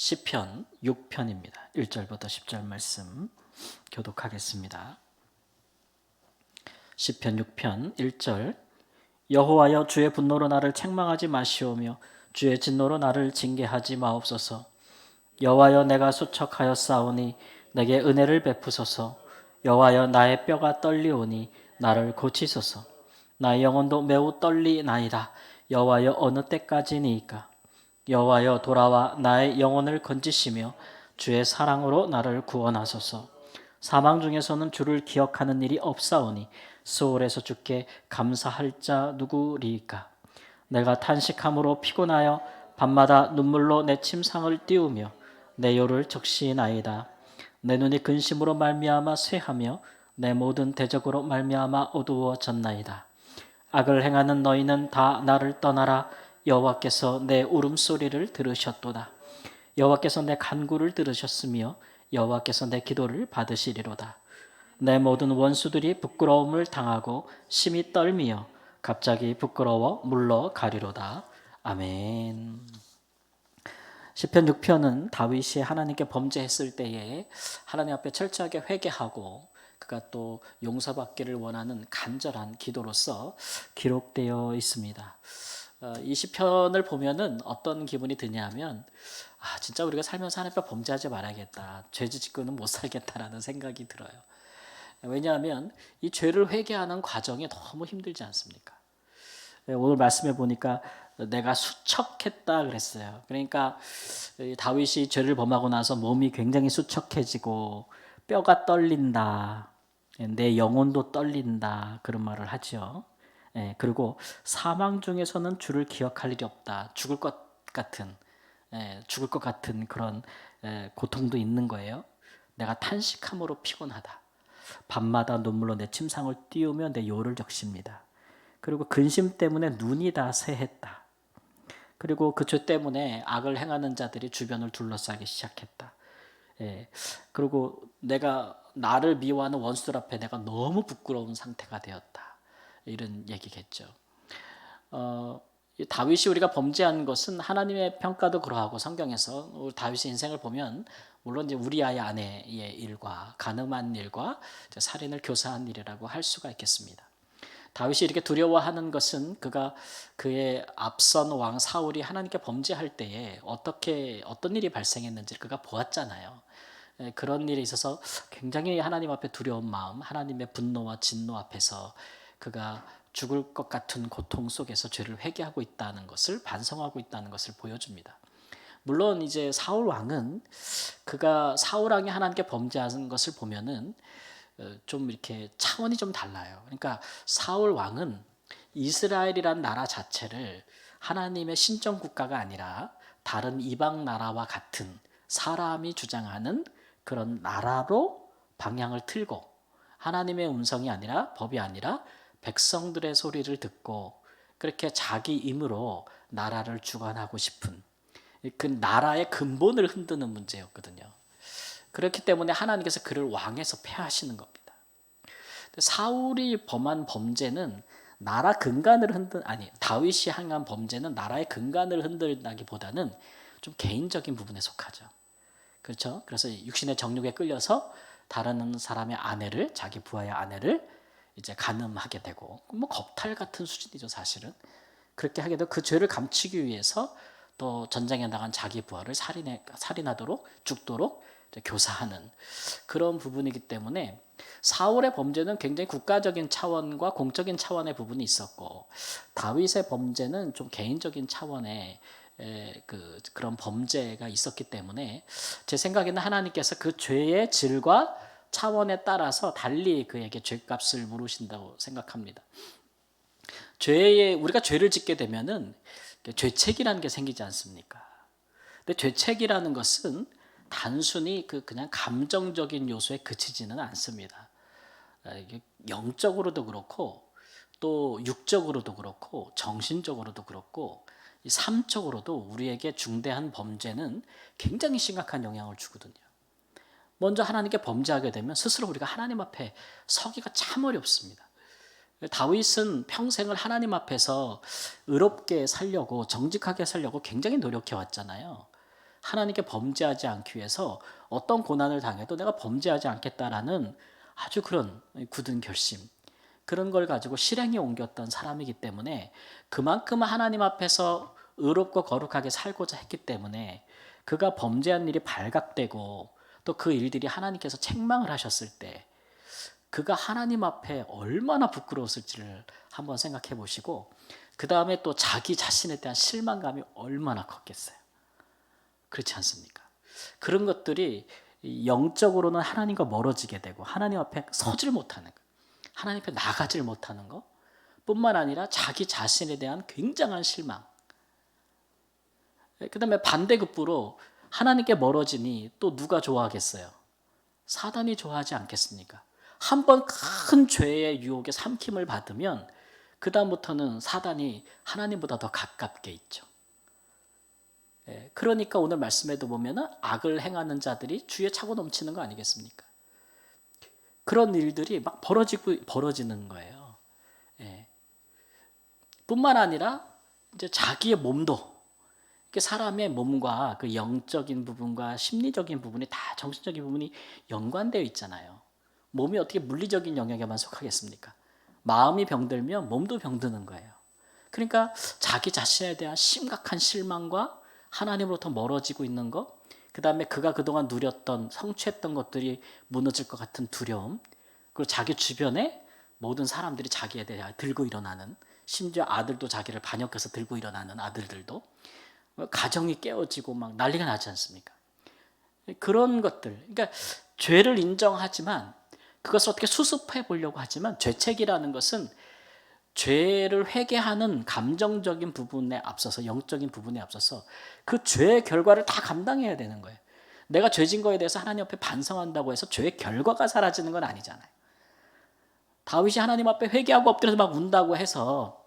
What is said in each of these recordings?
시편 6편입니다. 1절부터 10절 말씀 교독하겠습니다. 시편 6편 1절. 여호와여, 주의 분노로 나를 책망하지 마시오며 주의 진노로 나를 징계하지 마옵소서. 여호와여, 내가 수척하였사오니 내게 은혜를 베푸소서. 여호와여, 나의 뼈가 떨리오니 나를 고치소서. 나의 영혼도 매우 떨리나이다. 여호와여, 어느 때까지니이까? 여호와여, 돌아와 나의 영혼을 건지시며 주의 사랑으로 나를 구원하소서. 사망 중에서는 주를 기억하는 일이 없사오니 수월에서 주께 감사할 자 누구리이까? 내가 탄식함으로 피곤하여 밤마다 눈물로 내 침상을 띄우며 내 요를 적시나이다. 내 눈이 근심으로 말미암아 쇠하며 내 모든 대적으로 말미암아 어두워졌나이다. 악을 행하는 너희는 다 나를 떠나라. 여호와께서 내 울음소리를 들으셨도다. 여호와께서 내 간구를 들으셨으며 여호와께서 내 기도를 받으시리로다. 내 모든 원수들이 부끄러움을 당하고 심히 떨미어 갑자기 부끄러워 물러가리로다. 아멘. 시편 6편은 다윗이 하나님께 범죄했을 때에 하나님 앞에 철저하게 회개하고 그가 또 용서받기를 원하는 간절한 기도로서 기록되어 있습니다. 이 시편을 보면은 어떤 기분이 드냐면, 진짜 우리가 살면서 하나님 앞에 범죄하지 말아야겠다, 죄 짓고는 못 살겠다라는 생각이 들어요. 왜냐하면 이 죄를 회개하는 과정이 너무 힘들지 않습니까? 오늘 말씀해 보니까 내가 수척했다 그랬어요. 그러니까 다윗이 죄를 범하고 나서 몸이 굉장히 수척해지고 뼈가 떨린다, 내 영혼도 떨린다, 그런 말을 하죠. 그리고 사망 중에서는 주를 기억할 일이 없다. 죽을 것 같은 그런 고통도 있는 거예요. 내가 탄식함으로 피곤하다. 밤마다 눈물로 내 침상을 띄우며 내 요를 적십니다. 그리고 근심 때문에 눈이 다 새했다. 그리고 그 죄 때문에 악을 행하는 자들이 주변을 둘러싸기 시작했다. 그리고 내가 나를 미워하는 원수들 앞에 내가 너무 부끄러운 상태가 되었다. 이런 얘기겠죠. 다윗이 우리가 범죄한 것은 하나님의 평가도 그러하고 성경에서 우리 다윗의 인생을 보면 물론 이제 우리아의 아내의 일과 간음한 일과 살인을 교사한 일이라고 할 수가 있겠습니다. 다윗이 이렇게 두려워하는 것은 그가 그의 앞선 왕 사울이 하나님께 범죄할 때에 어떤 일이 발생했는지 그가 보았잖아요. 그런 일에 있어서 굉장히 하나님 앞에 두려운 마음, 하나님의 분노와 진노 앞에서 그가 죽을 것 같은 고통 속에서 죄를 회개하고 있다는 것을, 반성하고 있다는 것을 보여줍니다. 물론 이제 사울 왕은 그가 사울 왕이 하나님께 범죄하는 것을 보면은 좀 이렇게 차원이 좀 달라요. 그러니까 사울 왕은 이스라엘이란 나라 자체를 하나님의 신정 국가가 아니라 다른 이방 나라와 같은 사람이 주장하는 그런 나라로 방향을 틀고 하나님의 음성이 아니라, 법이 아니라 백성들의 소리를 듣고 그렇게 자기 힘으로 나라를 주관하고 싶은 그 나라의 근본을 흔드는 문제였거든요. 그렇기 때문에 하나님께서 그를 왕에서 폐하시는 겁니다. 사울이 범한 범죄는 나라 근간을 다윗이 향한 범죄는 나라의 근간을 흔들다기보다는 좀 개인적인 부분에 속하죠. 그렇죠? 그래서 육신의 정욕에 끌려서 다른 사람의 아내를, 자기 부하의 아내를 이제 간음하게 되고, 뭐 겁탈 같은 수준이죠, 사실은. 그렇게 하게 되고 그 죄를 감추기 위해서 또 전쟁에 나간 자기 부하를 살인하도록, 죽도록 교사하는 그런 부분이기 때문에 사울의 범죄는 굉장히 국가적인 차원과 공적인 차원의 부분이 있었고, 다윗의 범죄는 좀 개인적인 차원의 그런 범죄가 있었기 때문에 제 생각에는 하나님께서 그 죄의 질과 차원에 따라서 달리 그에게 죄값을 물으신다고 생각합니다. 우리가 죄를 짓게 되면은 죄책이라는 게 생기지 않습니까? 근데 죄책이라는 것은 단순히 그냥 감정적인 요소에 그치지는 않습니다. 영적으로도 그렇고 또 육적으로도 그렇고 정신적으로도 그렇고 삶적으로도 우리에게 중대한 범죄는 굉장히 심각한 영향을 주거든요. 먼저 하나님께 범죄하게 되면 스스로 우리가 하나님 앞에 서기가 참 어렵습니다. 다윗은 평생을 하나님 앞에서 의롭게 살려고, 정직하게 살려고 굉장히 노력해 왔잖아요. 하나님께 범죄하지 않기 위해서 어떤 고난을 당해도 내가 범죄하지 않겠다라는 아주 그런 굳은 결심, 그런 걸 가지고 실행에 옮겼던 사람이기 때문에 그만큼 하나님 앞에서 의롭고 거룩하게 살고자 했기 때문에 그가 범죄한 일이 발각되고 또 그 일들이 하나님께서 책망을 하셨을 때 그가 하나님 앞에 얼마나 부끄러웠을지를 한번 생각해 보시고, 그 다음에 또 자기 자신에 대한 실망감이 얼마나 컸겠어요. 그렇지 않습니까? 그런 것들이 영적으로는 하나님과 멀어지게 되고 하나님 앞에 서질 못하는 거, 하나님 앞에 나가질 못하는 거 뿐만 아니라 자기 자신에 대한 굉장한 실망, 그 다음에 반대급부로 하나님께 멀어지니 또 누가 좋아하겠어요? 사단이 좋아하지 않겠습니까? 한 번 큰 죄의 유혹에 삼킴을 받으면 그 다음부터는 사단이 하나님보다 더 가깝게 있죠. 그러니까 오늘 말씀에도 보면 악을 행하는 자들이 주에 차고 넘치는 거 아니겠습니까? 그런 일들이 막 벌어지는 거예요. 뿐만 아니라 이제 자기의 몸도, 사람의 몸과 그 영적인 부분과 심리적인 부분이 다, 정신적인 부분이 연관되어 있잖아요. 몸이 어떻게 물리적인 영역에만 속하겠습니까? 마음이 병들면 몸도 병드는 거예요. 그러니까 자기 자신에 대한 심각한 실망과 하나님으로부터 멀어지고 있는 것, 그 다음에 그가 그동안 누렸던, 성취했던 것들이 무너질 것 같은 두려움, 그리고 자기 주변에 모든 사람들이 자기에 대해 들고 일어나는, 심지어 아들도 자기를 반역해서 들고 일어나는 아들들도, 가정이 깨어지고 막 난리가 나지 않습니까? 그런 것들, 그러니까 죄를 인정하지만 그것을 어떻게 수습해 보려고 하지만, 죄책이라는 것은 죄를 회개하는 감정적인 부분에 앞서서, 영적인 부분에 앞서서 그 죄의 결과를 다 감당해야 되는 거예요. 내가 죄진 거에 대해서 하나님 앞에 반성한다고 해서 죄의 결과가 사라지는 건 아니잖아요. 다윗이 하나님 앞에 회개하고 엎드려서 막 운다고 해서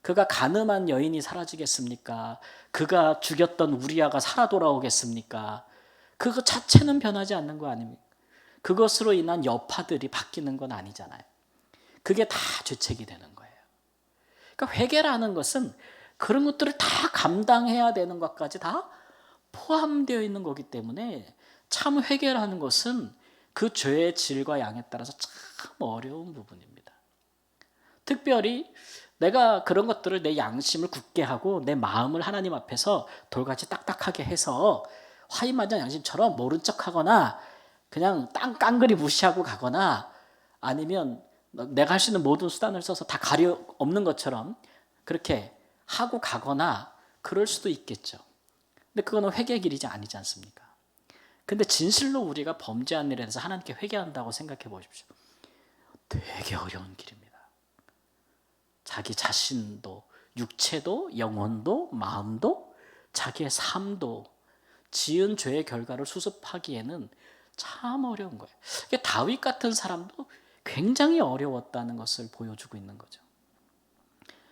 그가 간음한 여인이 사라지겠습니까? 그가 죽였던 우리아가 살아 돌아오겠습니까? 그거 자체는 변하지 않는 거 아닙니까? 그것으로 인한 여파들이 바뀌는 건 아니잖아요. 그게 다 죄책이 되는 거예요. 그러니까 회개라는 것은 그런 것들을 다 감당해야 되는 것까지 다 포함되어 있는 거기 때문에, 참 회개라는 것은 그 죄의 질과 양에 따라서 참 어려운 부분입니다. 특별히 내가 그런 것들을, 내 양심을 굳게 하고 내 마음을 하나님 앞에서 돌같이 딱딱하게 해서 화인만장 양심처럼 모른 척하거나 그냥 깡그리 무시하고 가거나, 아니면 내가 할 수 있는 모든 수단을 써서 다 가려 없는 것처럼 그렇게 하고 가거나 그럴 수도 있겠죠. 근데 그거는 회개의 길이지 아니지 않습니까? 근데 진실로 우리가 범죄한 일에 대해서 하나님께 회개한다고 생각해 보십시오. 되게 어려운 길입니다. 자기 자신도, 육체도, 영혼도, 마음도, 자기의 삶도, 지은 죄의 결과를 수습하기에는 참 어려운 거예요. 다윗 같은 사람도 굉장히 어려웠다는 것을 보여주고 있는 거죠.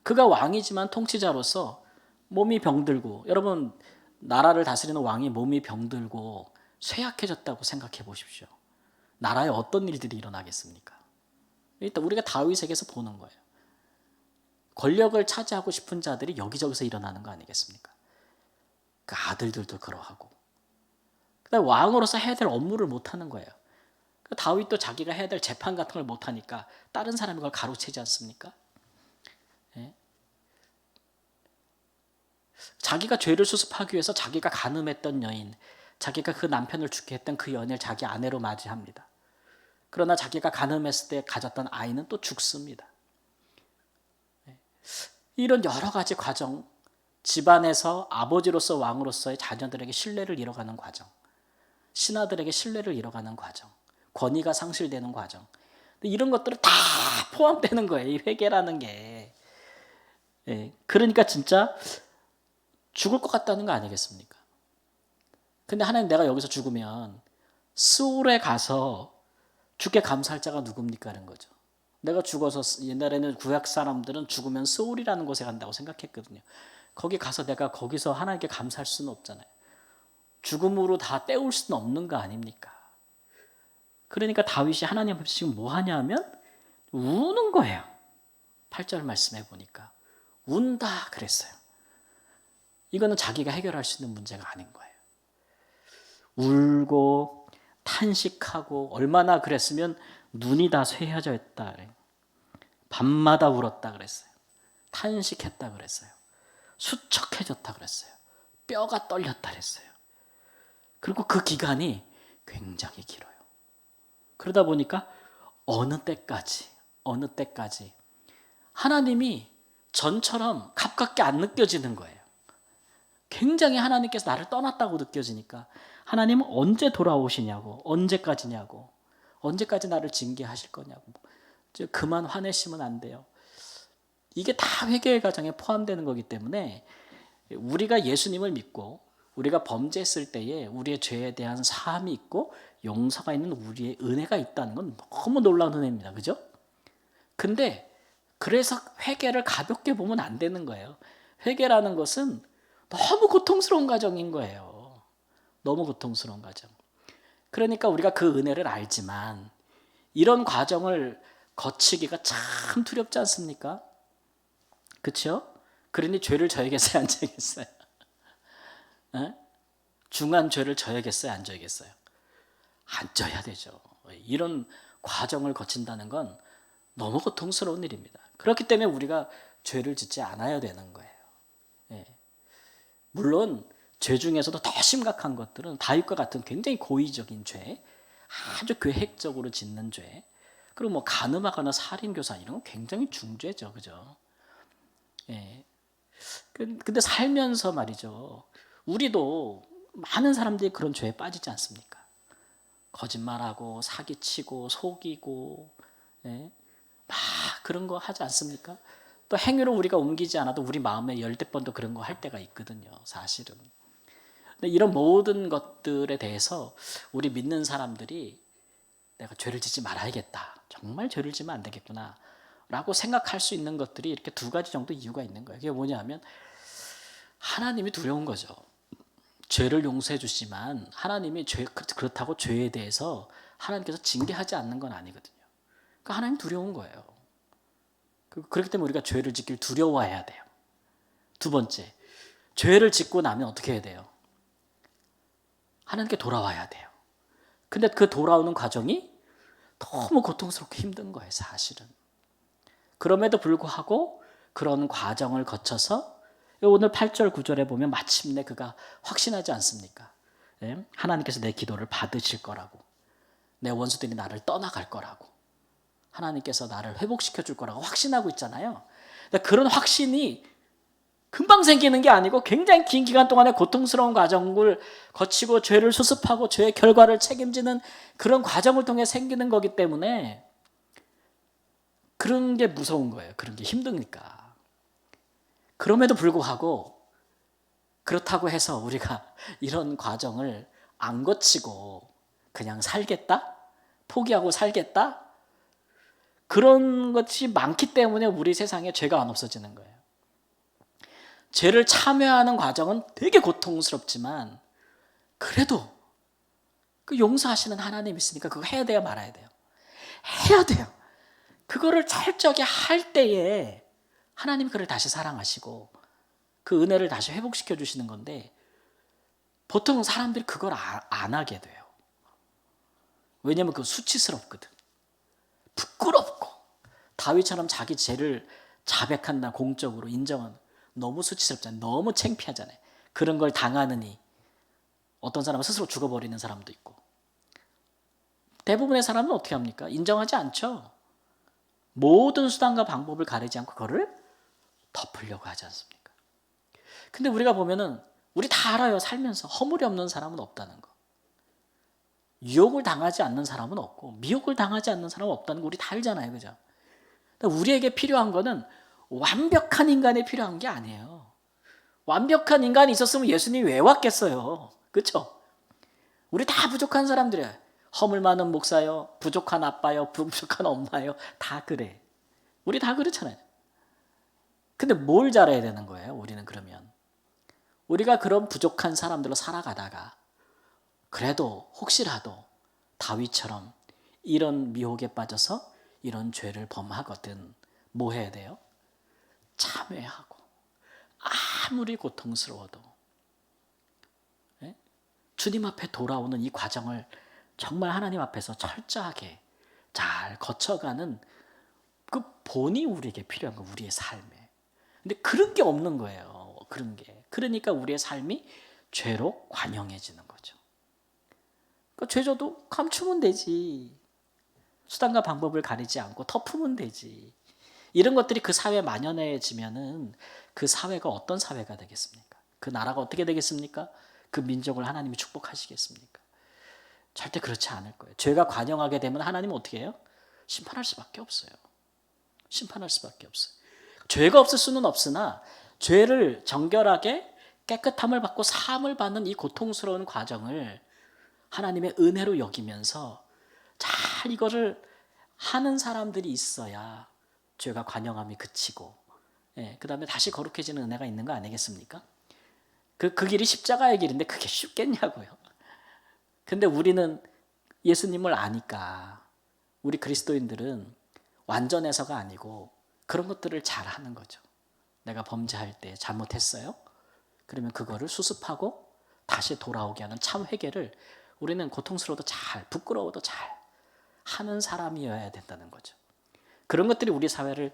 그가 왕이지만 통치자로서 몸이 병들고, 여러분 나라를 다스리는 왕이 몸이 병들고 쇠약해졌다고 생각해 보십시오. 나라에 어떤 일들이 일어나겠습니까? 일단 우리가 다윗에게서 보는 거예요. 권력을 차지하고 싶은 자들이 여기저기서 일어나는 거 아니겠습니까? 그 아들들도 그러하고, 그다음에 왕으로서 해야 될 업무를 못하는 거예요. 다윗도 자기가 해야 될 재판 같은 걸 못하니까 다른 사람이 그걸 가로채지 않습니까? 예? 자기가 죄를 수습하기 위해서 자기가 간음했던 여인, 자기가 그 남편을 죽게 했던 그 여인을 자기 아내로 맞이합니다. 그러나 자기가 간음했을 때 가졌던 아이는 또 죽습니다. 이런 여러 가지 과정, 집안에서 아버지로서 왕으로서의 자녀들에게 신뢰를 잃어가는 과정, 신하들에게 신뢰를 잃어가는 과정, 권위가 상실되는 과정, 이런 것들은 다 포함되는 거예요. 이 회개라는 게. 그러니까 진짜 죽을 것 같다는 거 아니겠습니까? 근데 하나님, 내가 여기서 죽으면 스올에 가서 죽게 감사할 자가 누굽니까? 하는 거죠. 내가 죽어서, 옛날에는 구약 사람들은 죽으면 스올이라는 곳에 간다고 생각했거든요. 거기 가서 내가 거기서 하나님께 감사할 수는 없잖아요. 죽음으로 다 때울 수는 없는 거 아닙니까? 그러니까 다윗이 하나님 앞에서 지금 뭐 하냐면 우는 거예요. 8절 말씀해 보니까 운다 그랬어요. 이거는 자기가 해결할 수 있는 문제가 아닌 거예요. 울고 탄식하고 얼마나 그랬으면 눈이 다 쇠해져 있다. 밤마다 울었다 그랬어요. 탄식했다 그랬어요. 수척해졌다 그랬어요. 뼈가 떨렸다 그랬어요. 그리고 그 기간이 굉장히 길어요. 그러다 보니까 어느 때까지 하나님이 전처럼 가깝게 안 느껴지는 거예요. 굉장히 하나님께서 나를 떠났다고 느껴지니까 하나님은 언제 돌아오시냐고, 언제까지냐고, 언제까지 나를 징계하실 거냐고, 그만 화내시면 안 돼요. 이게 다 회개의 과정에 포함되는 거기 때문에 우리가 예수님을 믿고 우리가 범죄했을 때에 우리의 죄에 대한 사함이 있고 용서가 있는 우리의 은혜가 있다는 건 너무 놀라운 은혜입니다. 그죠? 근데 그래서 회개를 가볍게 보면 안 되는 거예요. 회개라는 것은 너무 고통스러운 과정인 거예요. 너무 고통스러운 과정. 그러니까 우리가 그 은혜를 알지만 이런 과정을 거치기가 참 두렵지 않습니까? 그렇죠? 그러니 죄를 져야겠어요, 안 져야겠어요? 중한 죄를 져야겠어요, 안 져야겠어요? 안 져야 되죠. 이런 과정을 거친다는 건 너무 고통스러운 일입니다. 그렇기 때문에 우리가 죄를 짓지 않아야 되는 거예요. 예. 물론 죄 중에서도 더 심각한 것들은 다윗과 같은 굉장히 고의적인 죄, 아주 계획적으로 짓는 죄, 그리고 뭐 간음하거나 살인교사 이런 건 굉장히 중죄죠, 그죠? 예. 근데 살면서 말이죠, 우리도 많은 사람들이 그런 죄에 빠지지 않습니까? 거짓말하고 사기치고 속이고, 예? 막 그런 거 하지 않습니까? 또 행위로 우리가 옮기지 않아도 우리 마음에 열댓 번도 그런 거 할 때가 있거든요, 사실은. 근데 이런 모든 것들에 대해서 우리 믿는 사람들이 내가 죄를 짓지 말아야겠다, 정말 죄를 지면 안 되겠구나 라고 생각할 수 있는 것들이 이렇게 두 가지 정도 이유가 있는 거예요. 그게 뭐냐 하면 하나님이 두려운 거죠. 죄를 용서해 주시지만 하나님이 그렇다고 죄에 대해서 하나님께서 징계하지 않는 건 아니거든요. 그러니까 하나님 두려운 거예요. 그렇기 때문에 우리가 죄를 짓길 두려워해야 돼요. 두 번째, 죄를 짓고 나면 어떻게 해야 돼요? 하나님께 돌아와야 돼요. 근데 그 돌아오는 과정이 너무 고통스럽고 힘든 거예요, 사실은. 그럼에도 불구하고 그런 과정을 거쳐서 오늘 8절 9절에 보면 마침내 그가 확신하지 않습니까? 하나님께서 내 기도를 받으실 거라고, 내 원수들이 나를 떠나갈 거라고, 하나님께서 나를 회복시켜 줄 거라고 확신하고 있잖아요. 그런 확신이 금방 생기는 게 아니고 굉장히 긴 기간 동안의 고통스러운 과정을 거치고 죄를 수습하고 죄의 결과를 책임지는 그런 과정을 통해 생기는 거기 때문에 그런 게 무서운 거예요. 그런 게 힘드니까. 그럼에도 불구하고 그렇다고 해서 우리가 이런 과정을 안 거치고 그냥 살겠다? 포기하고 살겠다? 그런 것이 많기 때문에 우리 세상에 죄가 안 없어지는 거예요. 죄를 참여하는 과정은 되게 고통스럽지만 그래도 그 용서하시는 하나님 있으니까 그거 해야 돼요, 말아야 돼요? 해야 돼요. 그거를 철저하게 할 때에 하나님이 그를 다시 사랑하시고 그 은혜를 다시 회복시켜 주시는 건데 보통 사람들이 그걸 안 하게 돼요. 왜냐하면 그거 수치스럽거든. 부끄럽고 다윗처럼 자기 죄를 자백한다 공적으로 인정하는, 너무 수치스럽잖아요. 너무 창피하잖아요. 그런 걸 당하느니 어떤 사람은 스스로 죽어버리는 사람도 있고, 대부분의 사람은 어떻게 합니까? 인정하지 않죠. 모든 수단과 방법을 가리지 않고 그거를 덮으려고 하지 않습니까? 근데 우리가 보면은 우리 다 알아요. 살면서 허물이 없는 사람은 없다는 거. 유혹을 당하지 않는 사람은 없고 미혹을 당하지 않는 사람은 없다는 거 우리 다 알잖아요. 그죠? 우리에게 필요한 거는 완벽한 인간이 필요한 게 아니에요. 완벽한 인간이 있었으면 예수님이 왜 왔겠어요? 그렇죠? 우리 다 부족한 사람들이에요. 허물 많은 목사요, 부족한 아빠요, 부족한 엄마요. 다 그래. 우리 다 그렇잖아요. 근데 뭘 잘해야 되는 거예요? 우리는 그러면 우리가 그런 부족한 사람들로 살아가다가 그래도 혹시라도 다윗처럼 이런 미혹에 빠져서 이런 죄를 범하거든 뭐 해야 돼요? 참회하고 아무리 고통스러워도 주님 앞에 돌아오는 이 과정을 정말 하나님 앞에서 철저하게 잘 거쳐가는 그 본이 우리에게 필요한 거, 우리의 삶에. 근데 그런 게 없는 거예요. 그런 게. 그러니까 우리의 삶이 죄로 관영해지는 거죠. 그러니까 죄져도 감추면 되지. 수단과 방법을 가리지 않고 덮으면 되지. 이런 것들이 그 사회에 만연해지면은 그 사회가 어떤 사회가 되겠습니까? 그 나라가 어떻게 되겠습니까? 그 민족을 하나님이 축복하시겠습니까? 절대 그렇지 않을 거예요. 죄가 관영하게 되면 하나님은 어떻게 해요? 심판할 수밖에 없어요. 심판할 수밖에 없어요. 죄가 없을 수는 없으나 죄를 정결하게 깨끗함을 받고 사함을 받는 이 고통스러운 과정을 하나님의 은혜로 여기면서 잘 이거를 하는 사람들이 있어야 죄가 관영함이 그치고, 그 다음에 다시 거룩해지는 은혜가 있는 거 아니겠습니까? 그 길이 십자가의 길인데 그게 쉽겠냐고요. 근데 우리는 예수님을 아니까 우리 그리스도인들은 완전해서가 아니고 그런 것들을 잘 하는 거죠. 내가 범죄할 때 잘못했어요? 그러면 그거를 수습하고 다시 돌아오게 하는 참 회개를 우리는 고통스러워도 잘, 부끄러워도 잘 하는 사람이어야 된다는 거죠. 그런 것들이 우리 사회를,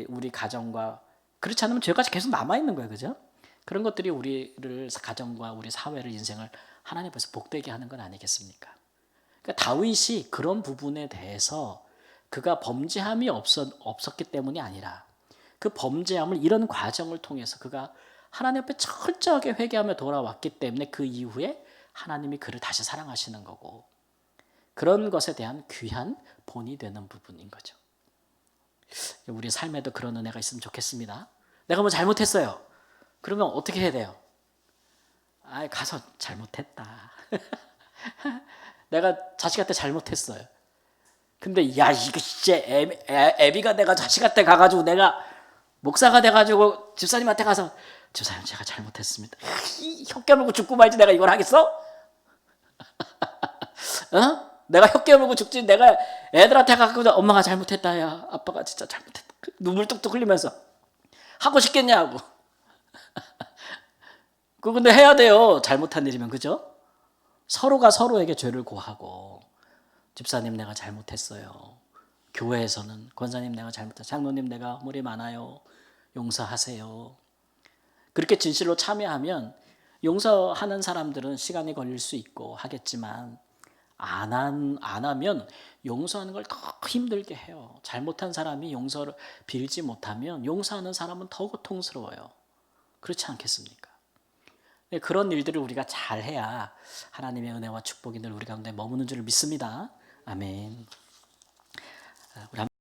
우리 가정과, 그렇지 않으면 죄가 계속 남아있는 거예요. 그죠? 그런 것들이 우리를, 가정과 우리 사회를, 인생을 하나님 앞에서 복되게 하는 건 아니겠습니까? 그러니까 다윗이 그런 부분에 대해서 그가 범죄함이 없었기 때문이 아니라 그 범죄함을 이런 과정을 통해서 그가 하나님 앞에 철저하게 회개하며 돌아왔기 때문에 그 이후에 하나님이 그를 다시 사랑하시는 거고, 그런 것에 대한 귀한 본이 되는 부분인 거죠. 우리 삶에도 그런 은혜가 있으면 좋겠습니다. 내가 뭐 잘못했어요. 그러면 어떻게 해야 돼요? 가서 잘못했다. 내가 자식한테 잘못했어요. 근데 야, 이거 진짜 애비가 내가 자식한테 가가지고 내가 목사가 돼가지고 집사님한테 가서 집사님 제가 잘못했습니다. 혀 깨물고 죽고 말지 내가 이걸 하겠어? 어? 내가 혀 깨물고 죽지. 내가 애들한테 가서 엄마가 잘못했다. 야, 아빠가 진짜 잘못했다. 눈물 뚝뚝 흘리면서 하고 싶겠냐고. 그 근데 해야 돼요. 잘못한 일이면. 그죠? 서로가 서로에게 죄를 고하고, 집사님 내가 잘못했어요. 교회에서는 권사님 내가 잘못했어요. 장로님 내가 허물이 많아요. 용서하세요. 그렇게 진실로 참여하면 용서하는 사람들은 시간이 걸릴 수 있고 하겠지만 안 하면 용서하는 걸 더 힘들게 해요. 잘못한 사람이 용서를 빌지 못하면 용서하는 사람은 더 고통스러워요. 그렇지 않겠습니까? 그런 일들을 우리가 잘해야 하나님의 은혜와 축복이 늘 우리 가운데 머무는 줄 믿습니다. 아멘. 우리